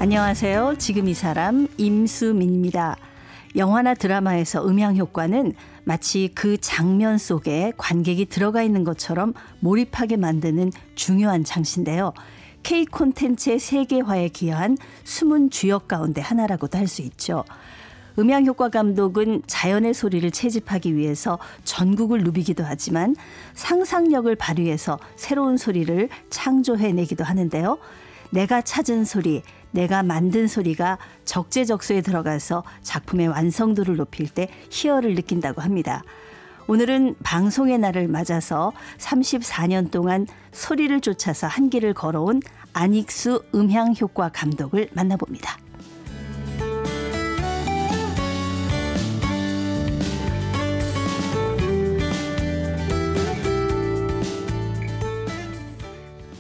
안녕하세요. 지금 이 사람 임수민입니다. 영화나 드라마에서 음향 효과는 마치 그 장면 속에 관객이 들어가 있는 것처럼 몰입하게 만드는 중요한 장치인데요. K 콘텐츠의 세계화에 기여한 숨은 주역 가운데 하나라고도 할 수 있죠. 음향효과 감독은 자연의 소리를 채집하기 위해서 전국을 누비기도 하지만 상상력을 발휘해서 새로운 소리를 창조해내기도 하는데요. 내가 찾은 소리, 내가 만든 소리가 적재적소에 들어가서 작품의 완성도를 높일 때 희열을 느낀다고 합니다. 오늘은 방송의 날을 맞아서 34년 동안 소리를 쫓아서 한 길을 걸어온 안익수 음향효과 감독을 만나봅니다.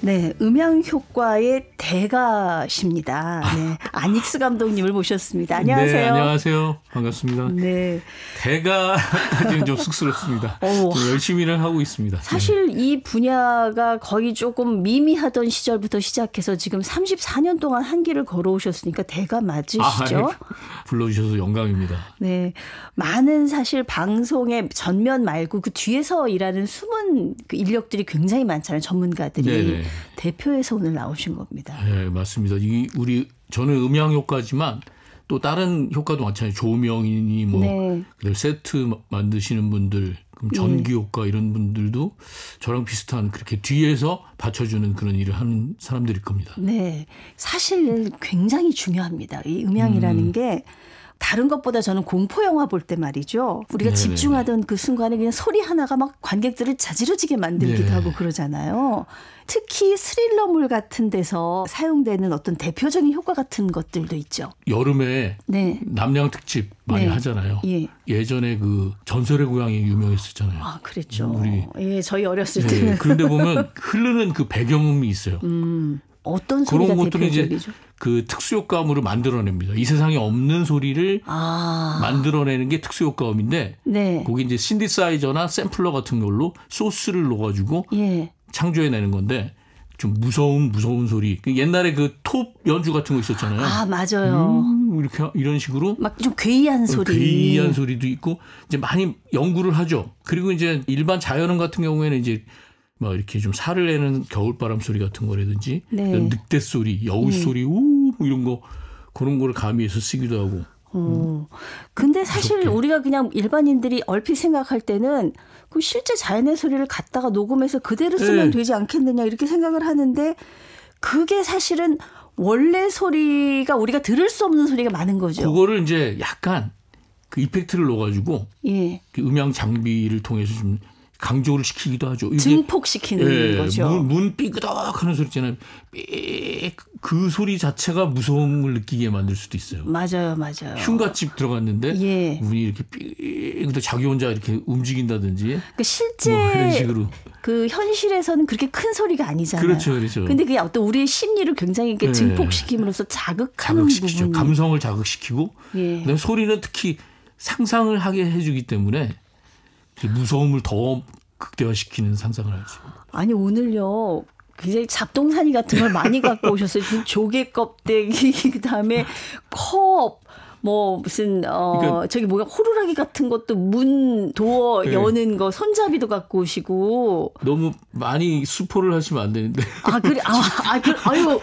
네, 음향효과의 대가십니다. 네, 안익수 감독님을 모셨습니다. 안녕하세요. 네, 안녕하세요. 반갑습니다. 네, 대가까지는 좀 쑥스럽습니다. 좀 열심히는 하고 있습니다. 사실 이 분야가 거의 조금 미미하던 시절부터 시작해서 지금 34년 동안 한 길을 걸어오셨으니까 대가 맞으시죠? 불러주셔서 영광입니다. 네, 많은 사실 방송의 전면 말고 그 뒤에서 일하는 숨은 그 인력들이 굉장히 많잖아요. 전문가들이. 네네. 대표에서 오늘 나오신 겁니다. 네, 맞습니다. 저는 음향 효과지만 또 다른 효과도 마찬가지예요. 조명이니 세트 만드시는 분들, 그럼 전기 효과 이런 분들도 저랑 비슷한 그렇게 뒤에서 받쳐주는 그런 일을 하는 사람들일 겁니다. 네, 사실 굉장히 중요합니다. 이 음향이라는 게. 다른 것보다 저는 공포 영화 볼 때 말이죠. 우리가 네네. 집중하던 그 순간에 그냥 소리 하나가 막 관객들을 자지러지게 만들기도 하고 그러잖아요. 특히 스릴러물 같은 데서 사용되는 어떤 대표적인 효과 같은 것들도 있죠. 여름에 남양 특집 많이 하잖아요. 예전에 그 전설의 고향이 유명했었잖아요. 아, 그랬죠. 저희 어렸을 때는. 그런데 보면 흐르는 그 배경음이 있어요. 어떤 소리가 그런 것들은 대표적이죠? 이제 그 특수효과음으로 만들어냅니다. 이 세상에 없는 소리를 만들어내는 게 특수효과음인데 거기 이제 신디사이저나 샘플러 같은 걸로 소스를 넣어가지고 창조해내는 건데 좀 무서운 소리. 옛날에 그 톱 연주 같은 거 있었잖아요. 아, 맞아요. 이렇게 이런 식으로 막 좀 괴이한 소리. 괴이한 소리도 있고 이제 많이 연구를 하죠. 그리고 이제 일반 자연음 같은 경우에는 이제 막 이렇게 좀 살을 내는 겨울바람 소리 같은 거라든지 늑대 소리, 여우 소리, 이런 거 그런 거를 가미해서 쓰기도 하고. 근데 사실 무섭게. 우리가 그냥 일반인들이 얼핏 생각할 때는 그 실제 자연의 소리를 갖다가 녹음해서 그대로 쓰면 되지 않겠느냐 이렇게 생각을 하는데 그게 사실은 원래 소리가 우리가 들을 수 없는 소리가 많은 거죠. 그거를 이제 약간 그 이펙트를 넣어가지고 그 음향 장비를 통해서 좀 강조를 시키기도 하죠. 증폭시키는 거죠. 문 삐그덕 하는 소리 있잖아요. 그 소리 자체가 무서움을 느끼게 만들 수도 있어요. 맞아요. 흉갓집 들어갔는데 문이 이렇게 삐그덕 자기 혼자 이렇게 움직인다든지. 그러니까 실제 이런 식으로. 그 현실에서는 그렇게 큰 소리가 아니잖아요. 그렇죠. 근데 그게 어떤 우리의 심리를 굉장히 이렇게 증폭시킴으로써 자극시키죠. 감성을 자극시키고 그다음에 소리는 특히 상상을 하게 해주기 때문에 무서움을 더 극대화시키는 상상을 하죠. 아니 오늘요. 굉장히 잡동사니 같은 걸 많이 갖고 오셨어요. 조개 껍데기 그다음에 컵 무슨 그러니까 저기 호루라기 같은 것도 문 도어 여는 거 손잡이도 갖고 오시고. 너무 많이 수포를 하시면 안 되는데. 아 그래 아유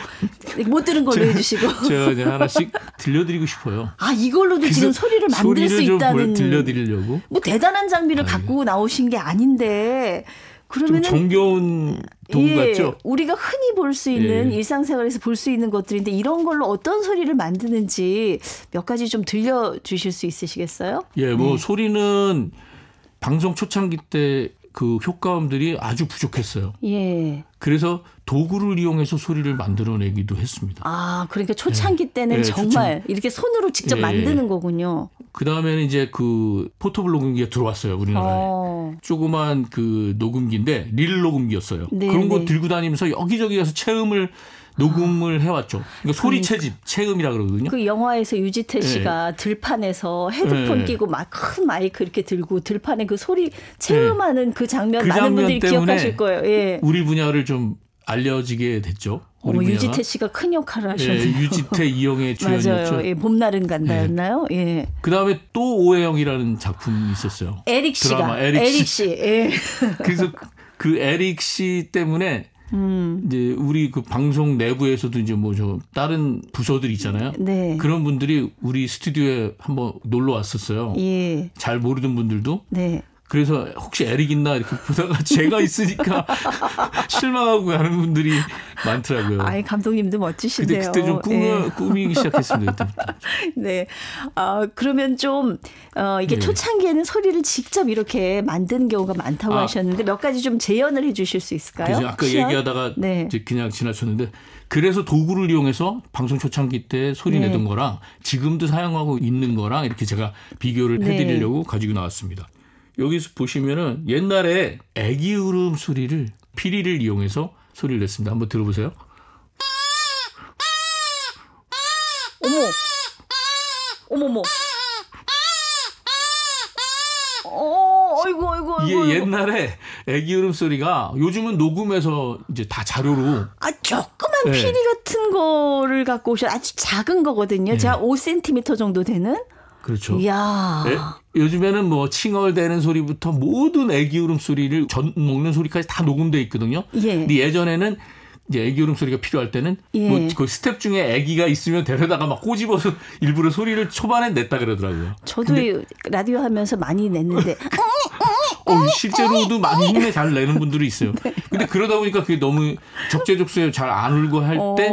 못 들은 걸로 해주시고. 제가 이제 하나씩 들려드리고 싶어요. 아 이걸로도 지금 소리를 만들 수 있다는. 들려드리려고. 대단한 장비를 갖고 나오신 게 아닌데. 그러면은 좀 정겨운 도구 같죠? 우리가 흔히 볼 수 있는 일상생활에서 볼 수 있는 것들인데 이런 걸로 어떤 소리를 만드는지 몇 가지 좀 들려주실 수 있으시겠어요? 소리는 방송 초창기 때 그 효과음들이 아주 부족했어요. 그래서 도구를 이용해서 소리를 만들어내기도 했습니다. 아, 그러니까 초창기 때는 정말 이렇게 손으로 직접 만드는 거군요. 그 다음에는 이제 그 포터블 녹음기가 들어왔어요, 우리나라에. 조그만 그 녹음기인데 릴 녹음기였어요. 그런 거 들고 다니면서 여기저기 가서 녹음을 해왔죠. 그러니까 소리 체음이라 그러거든요. 그 영화에서 유지태 씨가 들판에서 헤드폰 끼고 막 큰 마이크 이렇게 들고 들판에 그 소리 체음하는 그 장면 많은 분들이 기억하실 거예요. 우리 분야를 좀 알려지게 됐죠. 유지태 씨가 큰 역할을 하셨네요. 예, 유지태 이영애 주연이었죠. 맞아요. 예, 봄날은 간다였나요? 예. 예. 그다음에 또 오해영이라는 작품이 있었어요. 에릭 씨가. 드라마 에릭 씨. 예. 그래서 그 에릭 씨 때문에 이제 우리 그 방송 내부에서도 이제 뭐 저 다른 부서들 있잖아요. 네. 그런 분들이 우리 스튜디오에 한번 놀러 왔었어요. 예. 잘 모르던 분들도. 네. 그래서 혹시 에릭 있나 이렇게 보다가 제가 있으니까 실망하고 가는 분들이 많더라고요. 아이, 감독님도 멋지신데요. 근데 그때 좀 꾸미기 시작했습니다. 그때부터. 네. 그러면 좀 이게 초창기에는 소리를 직접 이렇게 만드는 경우가 많다고 하셨는데 몇 가지 좀 재현을 해 주실 수 있을까요? 그래서 아까 얘기하다가 이제 그냥 지나쳤는데 그래서 도구를 이용해서 방송 초창기 때 소리 내던 거랑 지금도 사용하고 있는 거랑 이렇게 제가 비교를 해드리려고 가지고 나왔습니다. 여기서 보시면은 옛날에 애기 울음소리를 피리를 이용해서 소리를 냈습니다. 한번 들어보세요. 어머머. 아이고. 이게 옛날에 애기 울음소리가 요즘은 녹음해서 이제 다 자료로. 조그만 피리 같은 거를 갖고 오셔. 아주 작은 거거든요. 제가 5cm 정도 되는. 그렇죠. 이야. 요즘에는 뭐 칭얼대는 소리부터 모든 애기 울음소리를 젖 먹는 소리까지 다 녹음돼 있거든요. 근데 예전에는 이제 애기 울음소리가 필요할 때는 뭐 그 스텝 중에 애기가 있으면 데려다가 막 꼬집어서 일부러 소리를 초반에 냈다 그러더라고요. 저도 라디오 하면서 많이 냈는데 실제로도 많이 힘내 잘 내는 분들이 있어요. 근데 그러다 보니까 그게 너무 적재적소에 잘 안 울고 할 때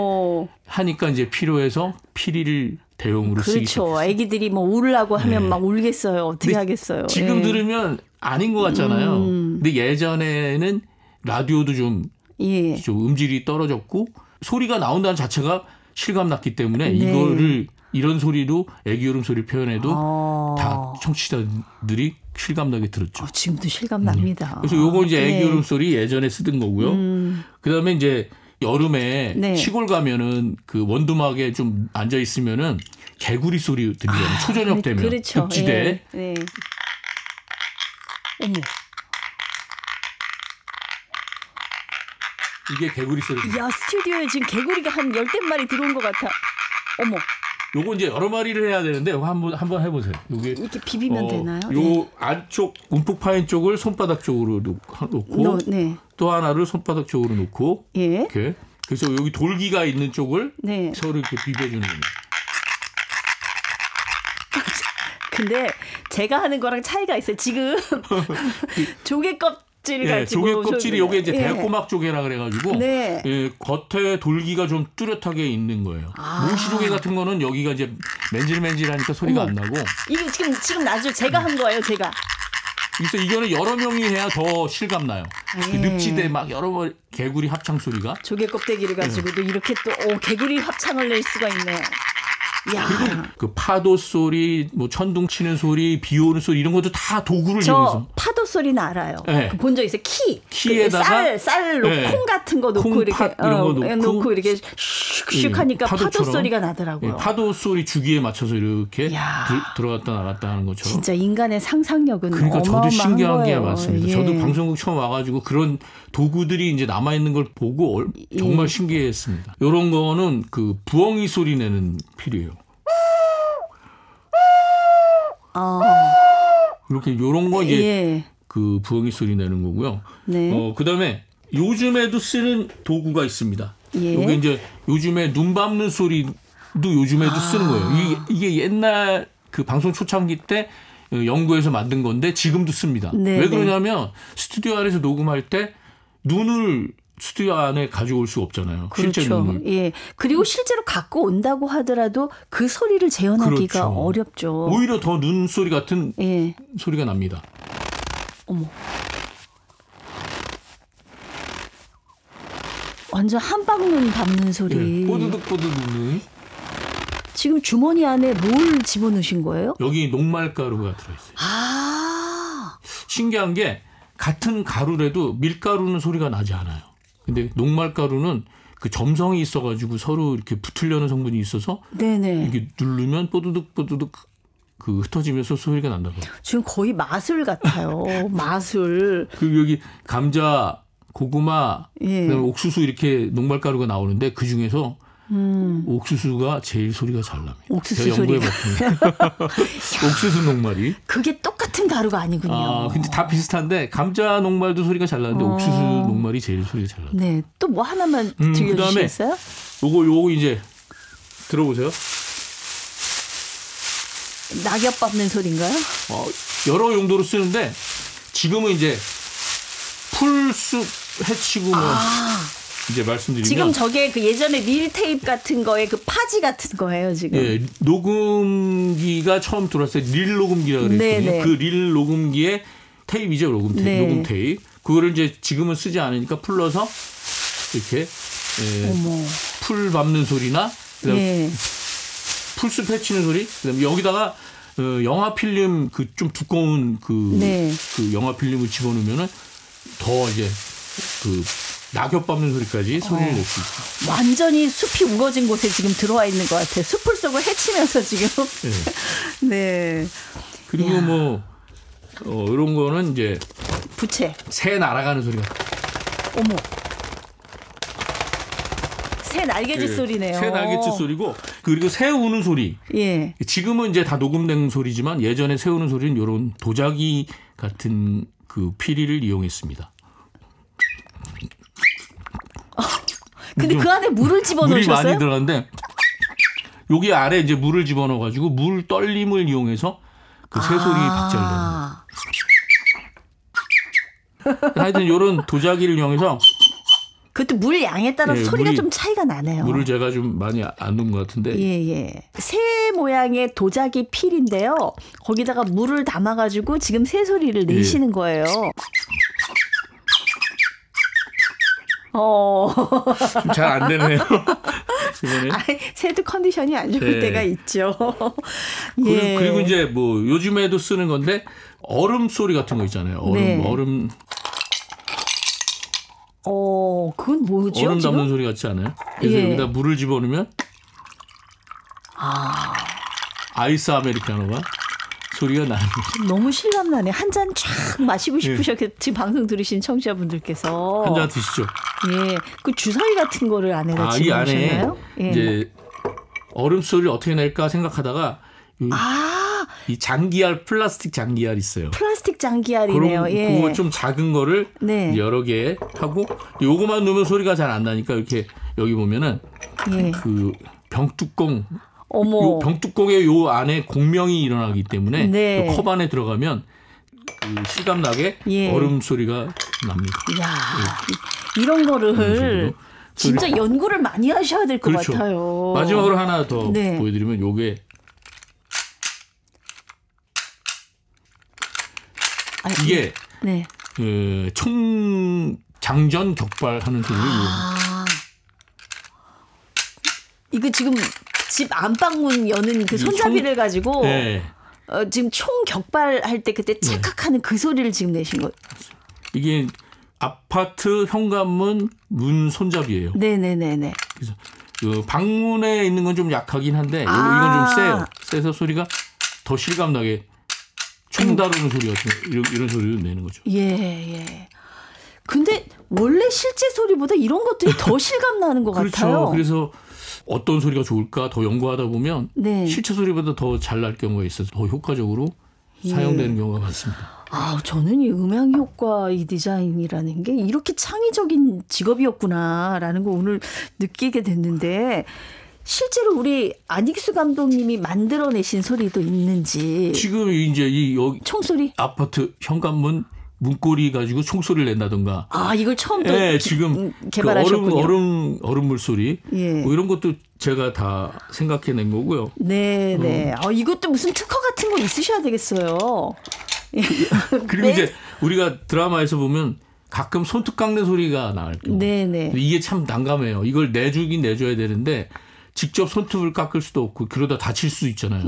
하니까 이제 필요해서 피리를 대용으로 쓰기 시작했어요. 그렇죠. 애기들이 뭐 울라고 하면 막 울겠어요. 어떻게 하겠어요. 지금 들으면 아닌 것 같잖아요. 근데 예전에는 라디오도 좀 음질이 떨어졌고 소리가 나온다는 자체가 실감났기 때문에 이거를 이런 소리로 애기 울음소리 표현해도 다 청취자들이 실감나게 들었죠. 지금도 실감납니다. 그래서 요거 이제 애기 울음소리 예전에 쓰던 거고요. 그다음에 이제 여름에 시골 가면은 그 원두막에 좀 앉아 있으면은 개구리 소리 들리잖아요. 초저녁 되면 그렇죠. 읍지대. 어머. 이게 개구리 소리. 야, 스튜디오에 지금 개구리가 한 10댓마리 들어온 것 같아. 어머. 요거 이제 여러 마리를 해야 되는데 한번 해보세요. 요게 이렇게 비비면 되나요? 요 안쪽 움푹 파인 쪽을 손바닥 쪽으로 놓고 또 하나를 손바닥 쪽으로 놓고 이렇게. 그래서 여기 돌기가 있는 쪽을 서로 이렇게 비벼주는 거예요. 근데 제가 하는 거랑 차이가 있어요. 지금 조개 껍질 가지고. 조개 껍질이 요게 이제 대꼬막 조개라 그래가지고 겉에 돌기가 좀 뚜렷하게 있는 거예요. 무시조개 같은 거는 여기가 이제 맨질맨질하니까 소리가 안 나고. 이게 지금 나죠. 제가 한 거예요. 제가. 그래서 이거는 여러 명이 해야 더 실감 나요. 늪지대 막 여러 개구리 합창 소리가. 조개 껍데기를 가지고도 이렇게 또 개구리 합창을 낼 수가 있네요. 야. 그리고 그 파도 소리, 뭐 천둥 치는 소리, 비 오는 소리 이런 것도 다 도구를 이용해서. 파도 소리는 알아요. 본 적 있어요. 키에다가 쌀 콩 같은 거 놓고 이렇게 이런 거 놓고 이렇게 슉슉 하니까 파도 소리가 나더라고요. 파도 소리 주기에 맞춰서 이렇게 들어갔다 나갔다 하는 것처럼. 진짜 인간의 상상력은 그러니까 저도 신기한 게 많습니다. 예. 저도 방송국 처음 와가지고 그런 도구들이 이제 남아 있는 걸 보고 정말 신기했습니다. 이런 거는 그 부엉이 소리 내는 필이에요. 이렇게 요런 거 이제 그 부엉이 소리 내는 거고요. 그다음에 요즘에도 쓰는 도구가 있습니다. 이게 이제 요즘에 눈 밟는 소리도 요즘에도 쓰는 거예요. 이게 옛날 그 방송 초창기 때 연구해서 만든 건데 지금도 씁니다. 왜 그러냐면 스튜디오 안에서 녹음할 때 눈을 스튜디오 안에 가져올 수 없잖아요. 그렇죠. 실제 눈을. 그리고 실제로 갖고 온다고 하더라도 그 소리를 재현하기가 어렵죠. 오히려 더 눈 소리 같은 소리가 납니다. 어머. 완전 한방눈 밟는 소리. 뽀드득. 지금 주머니 안에 뭘 집어넣으신 거예요? 여기 녹말가루가 들어있어요. 신기한 게 같은 가루라도 밀가루는 소리가 나지 않아요. 근데 녹말가루는 그 점성이 있어가지고 서로 이렇게 붙으려는 성분이 있어서 이렇게 누르면 뽀드득 그 흩어지면서 소리가 난다고. 지금 거의 마술 같아요. 마술. 그리고 여기 감자 고구마, 그다음에 옥수수 이렇게 녹말가루가 나오는데 그 중에서 옥수수가 제일 소리가 잘 납니다. 옥수수 소리가. 옥수수 녹말이. 그게 똑같은 가루가 아니군요. 아, 근데 다 비슷한데 감자 녹말도 소리가 잘 나는데 옥수수 녹말이 제일 소리가 잘 납니다. 네, 또 뭐 하나만 들려주시겠어요? 요거 이제 들어보세요. 낙엽 밟는 소리인가요? 여러 용도로 쓰는데 지금은 이제 풀숲 해치고 이제 말씀드리면 지금 저게 그 예전에 릴 테이프 같은 거에 그 파지 같은 거예요 지금. 예, 녹음기가 처음 들어왔을 때 릴 녹음기라고 그랬거든요. 그 릴 녹음기의 테이프이죠, 녹음 테이프. 그거를 이제 지금은 쓰지 않으니까 풀러서 이렇게 풀 밟는 소리나 그다음에 풀숲 헤치는 소리, 그다음에 여기다가 영화 필름 그 좀 두꺼운 그 영화 필름을 집어넣으면은 더 이제 그 낙엽 밟는 소리까지 소리를 낼 수 있어요. 완전히 숲이 우거진 곳에 지금 들어와 있는 것 같아요. 숲을 속을 헤치면서 지금. 네. 그리고 야. 뭐 이런 거는 이제 부채. 새 날아가는 소리가. 어머. 새 날개짓 소리네요. 새 날개짓 소리고 그리고 새 우는 소리. 예. 지금은 이제 다 녹음된 소리지만 예전에 새 우는 소리는 이런 도자기 같은 그 피리를 이용했습니다. 근데 그 안에 물을 집어넣으셨어요? 물이 많이 들어갔는데 여기 아래 이제 물을 집어넣어가지고 물 떨림을 이용해서 그 새 소리 박자를 내는. 하여튼 이런 도자기를 이용해서. 그것도 물 양에 따라 소리가 좀 차이가 나네요. 물을 제가 좀 많이 안 넣은 것 같은데. 예. 새 모양의 도자기 필인데요. 거기다가 물을 담아가지고 지금 새 소리를 내시는 거예요. 좀 잘 안 되네요. 새도 컨디션이 안 좋을 때가 있죠. 그리고 이제 뭐 요즘에도 쓰는 건데 얼음 소리 같은 거 있잖아요. 얼음. 그건 뭐죠? 얼음 지금? 담는 소리 같지 않아요? 그래서 여기다 물을 집어넣으면 아이스 아메리카노가 소리가 나는 거죠. 너무 실감나네. 한 잔 쫙 마시고 싶으셨겠 지금 방송 들으신 청취자분들께서. 한 잔 드시죠. 예, 그 주사위 같은 거를 안에다 집어넣으셨나요? 이 안에 이제 얼음 소리를 어떻게 낼까 생각하다가 이 장기알 플라스틱 장기알 있어요. 플라스틱 장기알이네요. 그거 좀 작은 거를 여러 개 하고 요거만 넣으면 소리가 잘 안 나니까 이렇게 여기 보면은 그 병뚜껑. 요 병뚜껑에 요 안에 공명이 일어나기 때문에 컵 안에 들어가면 그 실감나게 얼음 소리가 납니다. 이야, 이런 거를 진짜 연구를 많이 하셔야 될 것 같아요. 마지막으로 하나 더 보여드리면 요게 이게 그 총 장전 격발하는 소리를 이거 지금 집 안방문 여는 그 손잡이를 가지고 지금 총 격발할 때 그때 찰칵하는 그 소리를 지금 내신 거예요. 이게 아파트 현관문 문 손잡이에요. 네네네네. 그래서 그 방문에 있는 건 좀 약하긴 한데 이건 좀 세요. 세서 소리가 더 실감나게 총 다루는 소리 같은 이런 소리를 내는 거죠. 예. 근데 원래 실제 소리보다 이런 것들이 더 실감나는 것 같아요. 그래서 어떤 소리가 좋을까 더 연구하다 보면 실제 소리보다 더 잘 날 경우가 있어서 더 효과적으로 사용되는 경우가 많습니다. 저는 이 음향 효과 이 디자인이라는 게 이렇게 창의적인 직업이었구나라는 거 오늘 느끼게 됐는데 실제로 우리 안익수 감독님이 만들어내신 소리도 있는지. 지금 이제 여기 총소리? 아파트 현관문 문고리 가지고 총소리를 낸다든가. 이걸 처음부터 지금 개발하셨군요. 얼음물 소리. 뭐 이런 것도 제가 다 생각해낸 거고요. 네. 이것도 무슨 특허 같은 거 있으셔야 되겠어요. 그리고 이제 우리가 드라마에서 보면 가끔 손톱 깎는 소리가 나올 경우. 이게 참 난감해요. 이걸 내줘야 되는데 직접 손톱을 깎을 수도 없고 그러다 다칠 수 있잖아요.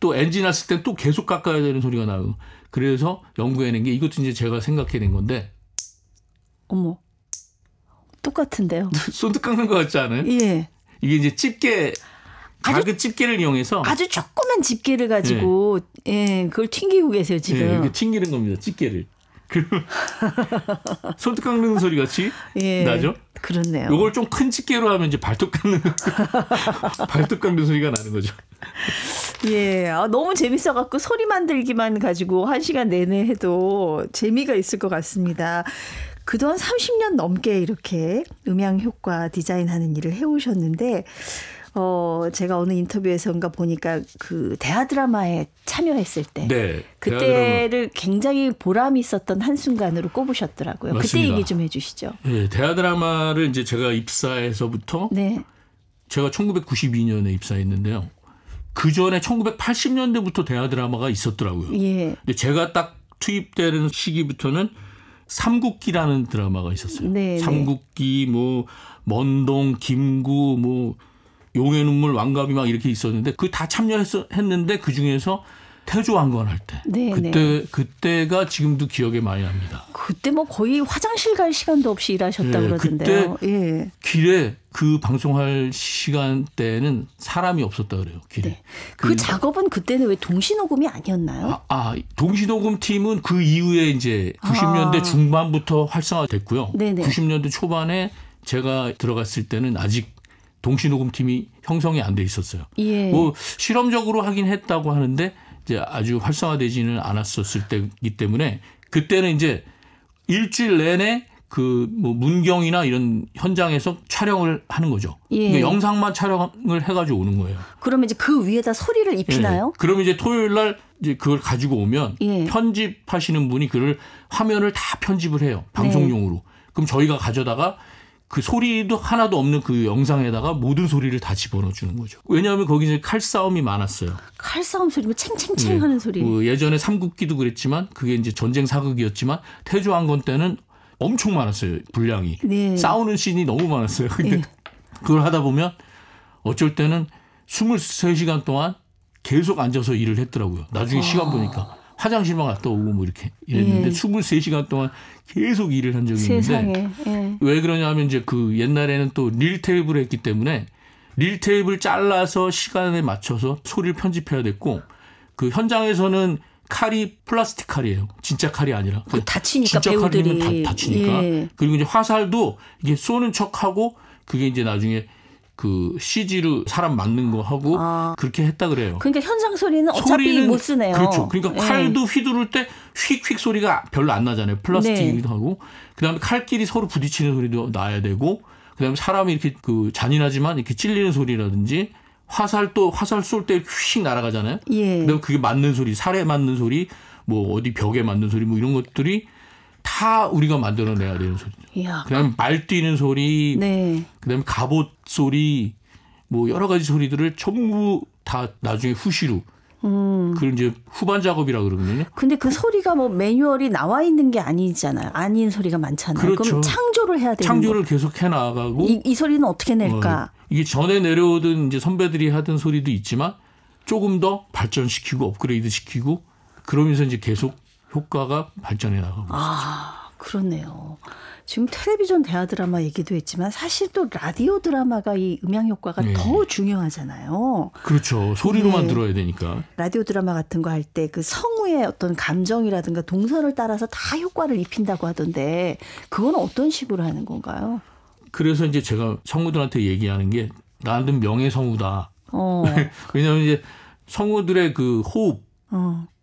또 엔진 났을 때 또 계속 깎아야 되는 소리가 나고. 그래서 연구해낸 게 이것도 이제 제가 생각해낸 건데. 어머, 똑같은데요. 손톱 깎는 것 같지 않아요? 이게 이제 집게, 작은 집게를 이용해서 아주 조그만 집게를 가지고 그걸 튕기고 계세요 지금. 이렇게 튕기는 겁니다. 집게를. 손톱 깎는 소리 같이 예, 나죠? 그렇네요. 이걸 좀 큰 집게로 하면 이제 발톱 깎는 소리가 나는 거죠. 예, 너무 재밌어갖고 소리 만들기만 가지고 1시간 내내 해도 재미가 있을 것 같습니다. 그동안 30년 넘게 이렇게 음향 효과 디자인하는 일을 해오셨는데 제가 어느 인터뷰에서인가 보니까 그 대하 드라마에 참여했을 때 네, 그때를 굉장히 보람이 있었던 한순간으로 꼽으셨더라고요. 맞습니다. 그때 얘기 좀 해주시죠. 네, 대하 드라마를 이제 제가 입사해서부터 네. 제가 1992년에 입사했는데요. 그 전에 1980년대부터 대하 드라마가 있었더라고요. 예. 근데 제가 딱 투입되는 시기부터는 삼국기라는 드라마가 있었어요. 네, 삼국기, 뭐 먼동, 김구, 뭐 용의 눈물, 왕갑이 막 이렇게 있었는데 그 다 참여했는데 그 중에서 태조왕건 할 때 네, 그때가 지금도 기억에 많이 납니다. 그때 뭐 거의 화장실 갈 시간도 없이 일하셨다 네, 그러던데요. 그때 예. 길에 그 방송할 시간대는 사람이 없었다 그래요. 길에. 네. 그 작업은 그때는 왜 동시녹음이 아니었나요? 동시녹음 팀은 그 이후에 이제 90년대 중반부터 활성화됐고요. 네네. 90년대 초반에 제가 들어갔을 때는 아직 동시녹음 팀이 형성이 안 돼 있었어요. 예. 뭐 실험적으로 하긴 했다고 하는데 이제 아주 활성화되지는 않았었을 때이기 때문에 그때는 이제 일주일 내내 그 뭐 문경이나 이런 현장에서 촬영을 하는 거죠. 예. 그러니까 영상만 촬영을 해가지고 오는 거예요. 그러면 이제 그 위에다 소리를 입히나요? 예. 그러면 이제 토요일 날 이제 그걸 가지고 오면 예. 편집하시는 분이 그걸 화면을 다 편집을 해요. 방송용으로. 네. 그럼 저희가 가져다가 그 소리도 하나도 없는 그 영상에다가 모든 소리를 다 집어넣어 주는 거죠. 왜냐하면 거기 이제 칼싸움이 많았어요. 칼싸움 소리, 뭐 챙챙챙 하는 소리. 예전에 삼국기도 그랬지만 그게 이제 전쟁 사극이었지만 태조왕건 때는 엄청 많았어요. 분량이. 네. 싸우는 씬이 너무 많았어요. 근데 네. 그걸 하다 보면 어쩔 때는 23시간 동안 계속 앉아서 일을 했더라고요. 나중에 시간 보니까. 화장실만 갔다 오고 뭐 이렇게 이랬는데 예. 23시간 동안 계속 일을 한 적이 있는데 예. 왜 그러냐면 이제 그 옛날에는 또 릴 테이프를 했기 때문에 릴 테이프를 잘라서 시간에 맞춰서 소리를 편집해야 됐고 그 현장에서는 칼이 플라스틱 칼이에요. 진짜 칼이 아니라. 다치니까 진짜 배우들이. 칼이면 다치니까. 예. 그리고 이제 화살도 이게 쏘는 척하고 그게 이제 나중에 그 CG로 사람 맞는 거 하고 그렇게 했다 그래요. 그러니까 현장 소리는 어차피 못 쓰네요. 그렇죠. 그러니까 칼도 휘두를 때 휙휙 소리가 별로 안 나잖아요. 플라스틱이기도 네. 하고. 그다음에 칼끼리 서로 부딪히는 소리도 나야 되고 그다음에 사람이 이렇게 그 잔인하지만 이렇게 찔리는 소리라든지 화살 쏠 때 휙 날아가잖아요. 예. 그다음에 그게 맞는 소리, 살에 맞는 소리, 뭐 어디 벽에 맞는 소리 뭐 이런 것들이 다 우리가 만들어내야 되는 소리죠. 그다음에 말 뛰는 소리, 네. 그다음에 갑옷 소리, 뭐 여러 가지 소리들을 전부 다 나중에 후시로. 그걸 이제 후반 작업이라 그러거든요. 근데 그 소리가 뭐 매뉴얼이 나와 있는 게 아니잖아요. 아닌 소리가 많잖아요. 그렇죠. 그럼 창조를 해야 되는 창조를 계속 해 나가고 이 소리는 어떻게 낼까? 이게 전에 내려오던 이제 선배들이 하던 소리도 있지만 조금 더 발전시키고 업그레이드 시키고 그러면서 이제 계속 효과가 발전해 나가고 있어요. 그렇네요. 지금 텔레비전 대하 드라마 얘기도 했지만 사실 또 라디오 드라마가 이 음향 효과가 네. 더 중요하잖아요. 그렇죠. 소리로만 네. 들어야 되니까. 라디오 드라마 같은 거 할 때 그 성우의 어떤 감정이라든가 동선을 따라서 다 효과를 입힌다고 하던데 그건 어떤 식으로 하는 건가요? 그래서 이제 제가 성우들한테 얘기하는 게 나는 명예성우다. 왜냐하면 이제 성우들의 그 호흡.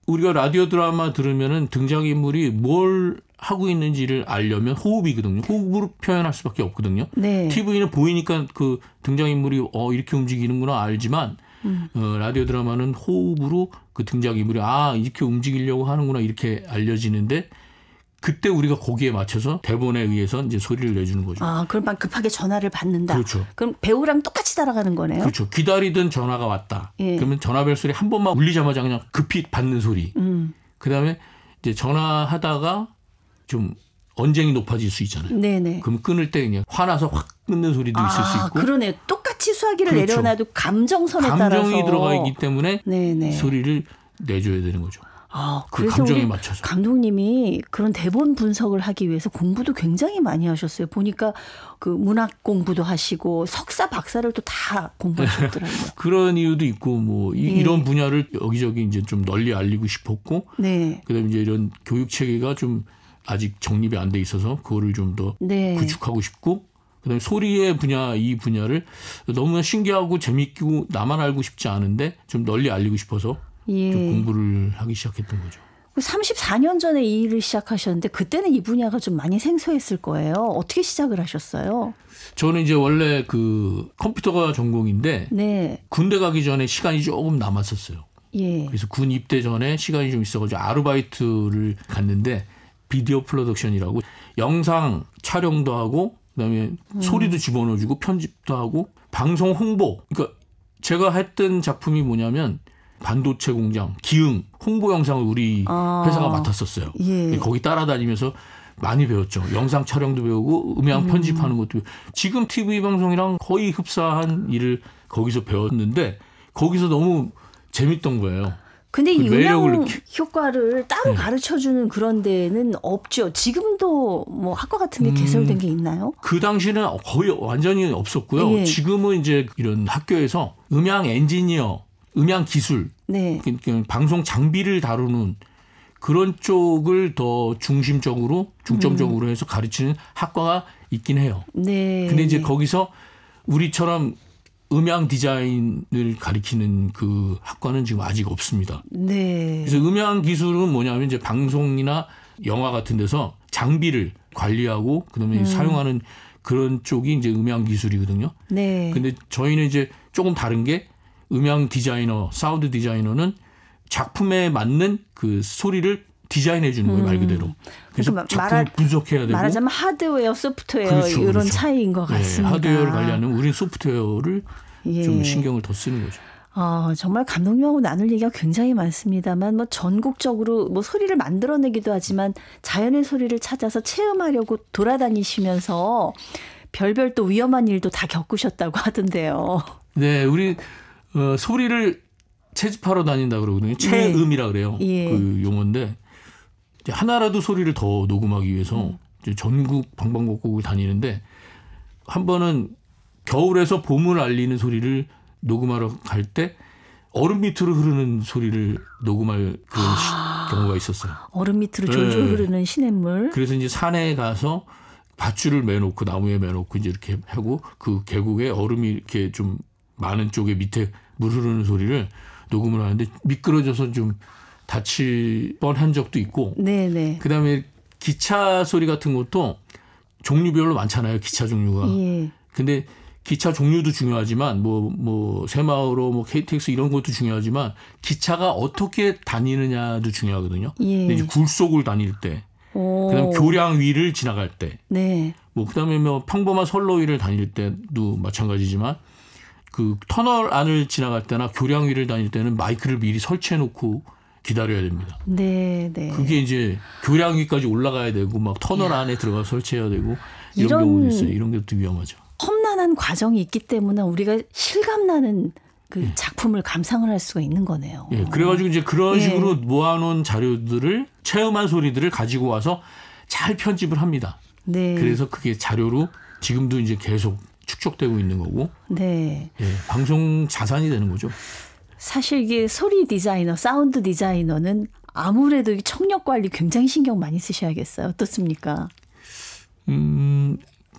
우리가 라디오 드라마 들으면은 등장인물이 뭘 하고 있는지를 알려면 호흡이거든요. 호흡으로 표현할 수밖에 없거든요. 네. TV는 보이니까 그 등장인물이 이렇게 움직이는구나 알지만 라디오 드라마는 호흡으로 그 등장인물이 이렇게 움직이려고 하는구나 이렇게 알려지는데 그때 우리가 거기에 맞춰서 대본에 의해서 이제 소리를 내주는 거죠. 그럼 막 급하게 전화를 받는다. 그렇죠. 그럼 배우랑 똑같이 따라가는 거네요. 그렇죠. 기다리던 전화가 왔다. 예. 그러면 전화벨 소리 한 번만 울리자마자 그냥 급히 받는 소리. 그다음에 이제 전화하다가 좀 언쟁이 높아질 수 있잖아요. 네네. 그럼 끊을 때 그냥 화나서 확 끊는 소리도 있을 수 있고. 그러네요. 똑같이 수화기를 그렇죠. 내려놔도 감정선에 따라서. 감정이 들어가 있기 때문에 네네. 소리를 내줘야 되는 거죠. 그 감정에 맞춰서. 감독님이 그런 대본 분석을 하기 위해서 공부도 굉장히 많이 하셨어요. 보니까 그 문학 공부도 하시고 석사 박사를 또 다 공부하셨더라고요. 그런 이유도 있고 뭐 이런 분야를 여기저기 이제 좀 널리 알리고 싶었고 네. 그다음에 이제 이런 교육 체계가 좀 아직 정립이 안 돼 있어서 그거를 좀 더 네. 구축하고 싶고 그다음에 소리의 분야 이 분야를 너무나 신기하고 재밌고 나만 알고 싶지 않은데 좀 널리 알리고 싶어서 예. 좀 공부를 하기 시작했던 거죠. 34년 전에 이 일을 시작하셨는데 그때는 이 분야가 좀 많이 생소했을 거예요. 어떻게 시작을 하셨어요? 저는 이제 원래 그 컴퓨터가 전공인데 네. 군대 가기 전에 시간이 조금 남았었어요. 예. 그래서 군 입대 전에 시간이 좀 있어가지고 아르바이트를 갔는데 비디오 프로덕션이라고 영상 촬영도 하고 그다음에 소리도 집어넣어주고 편집도 하고 방송 홍보. 그러니까 제가 했던 작품이 뭐냐면 반도체 공장, 기흥, 홍보 영상을 우리 회사가 맡았었어요. 예. 거기 따라다니면서 많이 배웠죠. 영상 촬영도 배우고 음향 편집하는 것도 배우고. 지금 TV 방송이랑 거의 흡사한 일을 거기서 배웠는데 거기서 너무 재밌던 거예요. 근데 이 매력을 음향 효과를 따로 네. 가르쳐주는 그런 데는 없죠. 지금도 뭐 학과 같은 게 개설된 게 있나요? 그 당시는 거의 완전히 없었고요. 예. 지금은 이제 이런 학교에서 음향 엔지니어, 음향 기술, 네. 방송 장비를 다루는 그런 쪽을 더 중점적으로 해서 가르치는 학과가 있긴 해요. 네. 근데 이제 거기서 우리처럼 음향 디자인을 가리키는 그 학과는 지금 아직 없습니다. 네. 그래서 음향 기술은 뭐냐면 이제 방송이나 영화 같은 데서 장비를 관리하고 그다음에 사용하는 그런 쪽이 이제 음향 기술이거든요. 네. 근데 저희는 이제 조금 다른 게 음향 디자이너, 사운드 디자이너는 작품에 맞는 그 소리를 디자인해 주는 거예요, 말 그대로. 그래서 작품을 분석해야 되고. 말하자면 하드웨어, 소프트웨어 그렇죠, 이런 그렇죠. 차이인 것 같습니다. 네, 하드웨어를 관리하는 우리는 소프트웨어를 예. 좀 신경을 더 쓰는 거죠. 정말 감독님하고 나눌 얘기가 굉장히 많습니다만 뭐 전국적으로 뭐 소리를 만들어내기도 하지만 자연의 소리를 찾아서 체험하려고 돌아다니시면서 별별 또 위험한 일도 다 겪으셨다고 하던데요. 네, 우리 소리를 채집하러 다닌다 그러거든요. 체음이라 그래요. 예. 그 용어인데 하나라도 소리를 더 녹음하기 위해서 이제 전국 방방곡곡을 다니는데 한 번은 겨울에서 봄을 알리는 소리를 녹음하러 갈 때 얼음 밑으로 흐르는 소리를 녹음할 그런 경우가 있었어요. 얼음 밑으로 졸졸 흐르는 시냇물. 그래서 이제 산에 가서 밧줄을 매놓고 나무에 매놓고 이제 이렇게 하고 그 계곡에 얼음이 이렇게 좀 많은 쪽에 밑에 물 흐르는 소리를 녹음을 하는데 미끄러져서 좀 다칠 뻔한 적도 있고. 네네. 그다음에 기차 소리 같은 것도 종류별로 많잖아요. 기차 종류가. 예. 근데 기차 종류도 중요하지만 뭐 새마을호, 뭐 KTX 이런 것도 중요하지만 기차가 어떻게 다니느냐도 중요하거든요. 예. 근데 이제 굴 속을 다닐 때, 그다음 교량 위를 지나갈 때, 네. 뭐 그다음에 뭐 평범한 선로 위를 다닐 때도 마찬가지지만 그 터널 안을 지나갈 때나 교량 위를 다닐 때는 마이크를 미리 설치해 놓고 기다려야 됩니다. 네, 네. 그게 이제 교량 위까지 올라가야 되고 막 터널 안에 들어가 설치해야 되고 이런 경우도 있어요. 이런 것도 위험하죠. 험난한 과정이 있기 때문에 우리가 실감나는 그 작품을 감상을 할 수가 있는 거네요. 예, 그래가지고 이제 그런 식으로 모아놓은 자료들을 체험한 소리들을 가지고 와서 잘 편집을 합니다. 네. 그래서 그게 자료로 지금도 이제 계속 축적되고 있는 거고. 네. 예, 방송 자산이 되는 거죠. 사실 이게 소리 디자이너, 사운드 디자이너는 아무래도 청력 관리 굉장히 신경 많이 쓰셔야겠어요. 어떻습니까?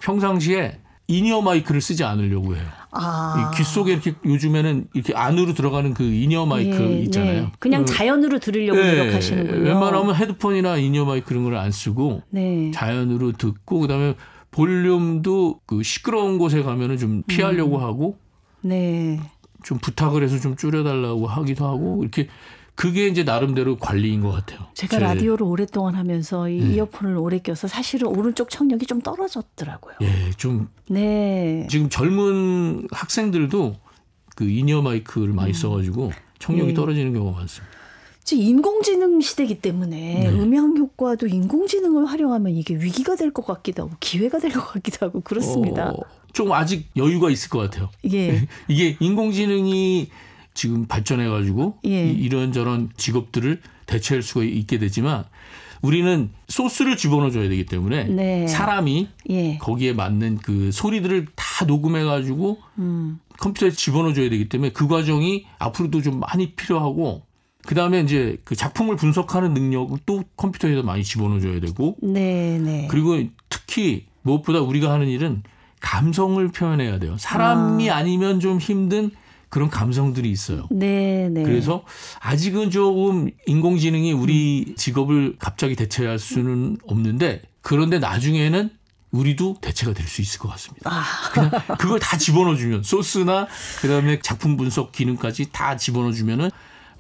평상시에 인이어 마이크를 쓰지 않으려고 해요. 이 귀 속에 이렇게 요즘에는 이렇게 안으로 들어가는 그 인이어 마이크 있잖아요. 네. 그냥 자연으로 들으려고 노력하시는군요. 웬만하면 헤드폰이나 인이어 마이크 그런 걸 안 쓰고 자연으로 듣고 그다음에 볼륨도 그 시끄러운 곳에 가면은 좀 피하려고 하고 좀 부탁을 해서 좀 줄여달라고 하기도 하고 이렇게 그게 이제 나름대로 관리인 것 같아요. 제가 라디오를 오랫동안 하면서 이 이어폰을 오래 껴서 사실은 오른쪽 청력이 좀 떨어졌더라고요. 예, 좀. 지금 젊은 학생들도 그 인이어 마이크를 많이 써가지고 청력이 떨어지는 경우가 많습니다. 지금 인공지능 시대이기 때문에 음향 효과도 인공지능을 활용하면 이게 위기가 될 것 같기도 하고 기회가 될 것 같기도 하고 그렇습니다. 좀 아직 여유가 있을 것 같아요. 예. 이게 인공지능이 지금 발전해가지고 이런저런 직업들을 대체할 수가 있게 되지만 우리는 소스를 집어넣어줘야 되기 때문에 사람이 거기에 맞는 그 소리들을 다 녹음해가지고 컴퓨터에 집어넣어줘야 되기 때문에 그 과정이 앞으로도 좀 많이 필요하고 그다음에 이제 그 작품을 분석하는 능력을 또 컴퓨터에다 많이 집어넣어줘야 되고. 네. 그리고 특히 무엇보다 우리가 하는 일은 감성을 표현해야 돼요. 사람이 아니면 좀 힘든 그런 감성들이 있어요. 네. 그래서 아직은 조금 인공지능이 우리 직업을 갑자기 대체할 수는 없는데, 그런데 나중에는 우리도 대체가 될 수 있을 것 같습니다. 그냥 그걸 다 집어넣어주면, 소스나 그다음에 작품 분석 기능까지 다 집어넣어주면은,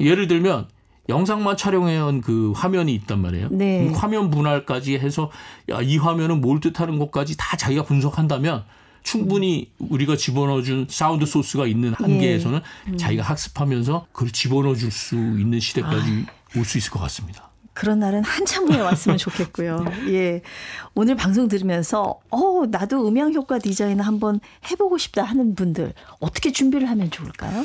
예를 들면 영상만 촬영해온 그 화면이 있단 말이에요. 네. 화면 분할까지 해서 야, 이 화면은 뭘 뜻하는 것까지 다 자기가 분석한다면 충분히 우리가 집어넣어준 사운드 소스가 있는 한계에서는 자기가 학습하면서 그걸 집어넣어줄 수 있는 시대까지 올 수 있을 것 같습니다. 그런 날은 한참 후에 왔으면 좋겠고요. 예, 오늘 방송 들으면서 나도 음향효과 디자인을 한번 해보고 싶다 하는 분들 어떻게 준비를 하면 좋을까요?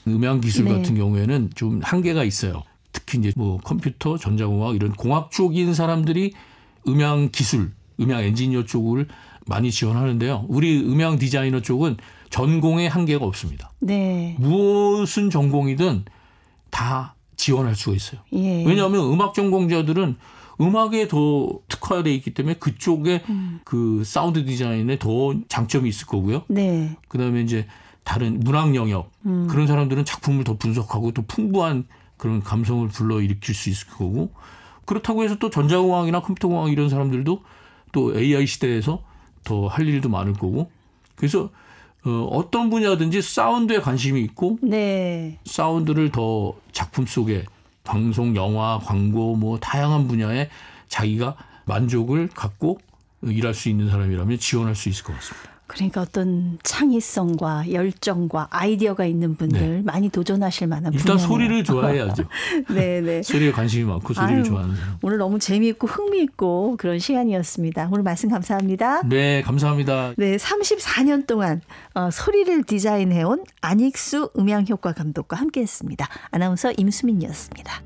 음향 기술 같은 경우에는 좀 한계가 있어요. 특히 이제 뭐 컴퓨터, 전자공학 이런 공학 쪽인 사람들이 음향 기술, 음향 엔지니어 쪽을 많이 지원하는데요. 우리 음향 디자이너 쪽은 전공의 한계가 없습니다. 네. 무슨 전공이든 다 지원할 수가 있어요. 예. 왜냐하면 음악 전공자들은 음악에 더 특화되어 있기 때문에 그쪽에 그 사운드 디자인에 더 장점이 있을 거고요. 네. 그다음에 이제 다른 문학 영역 그런 사람들은 작품을 더 분석하고 또 풍부한 그런 감성을 불러일으킬 수 있을 거고, 그렇다고 해서 또 전자공학이나 컴퓨터공학 이런 사람들도 또 AI 시대에서 더 할 일도 많을 거고, 그래서 어떤 분야든지 사운드에 관심이 있고 네. 사운드를 더 작품 속에 방송, 영화, 광고 뭐 다양한 분야에 자기가 만족을 갖고 일할 수 있는 사람이라면 지원할 수 있을 것 같습니다. 그러니까 어떤 창의성과 열정과 아이디어가 있는 분들 많이 도전하실 만한 분야네요. 일단 소리를 좋아해야죠. 네네. 소리에 관심이 많고 소리를 좋아하는 사람. 오늘 너무 재미있고 흥미있고 그런 시간이었습니다. 오늘 말씀 감사합니다. 네, 감사합니다. 네, 34년 동안 소리를 디자인해온 안익수 음향효과 감독과 함께했습니다. 아나운서 임수민이었습니다.